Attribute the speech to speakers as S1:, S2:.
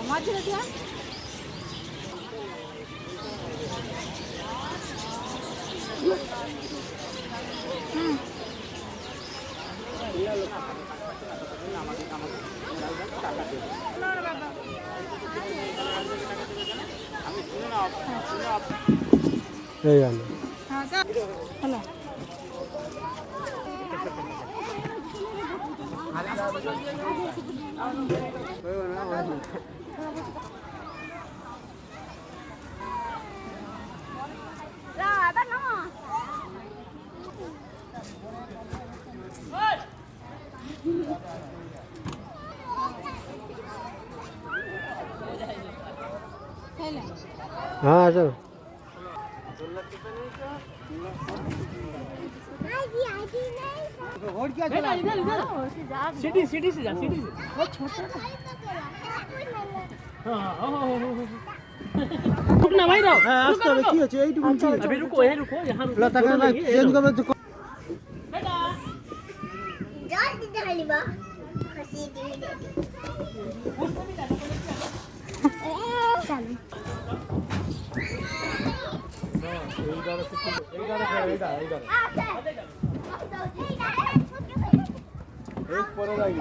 S1: মাঝে দিয়া हाँ चलो
S2: सिटी सिटी से जा सिटी से वो छोटा रुकना भाई रहो
S1: हाँ आस्ते হবে কি হচ্ছে এইটুকু
S2: अभी रुको यहीं रुको यहाँ रुको
S1: লতা কাকা চেঞ্জ করবে তো
S2: बेटा
S3: जल्दी डाली बा खसी दी चलो
S1: एक পরে লাগি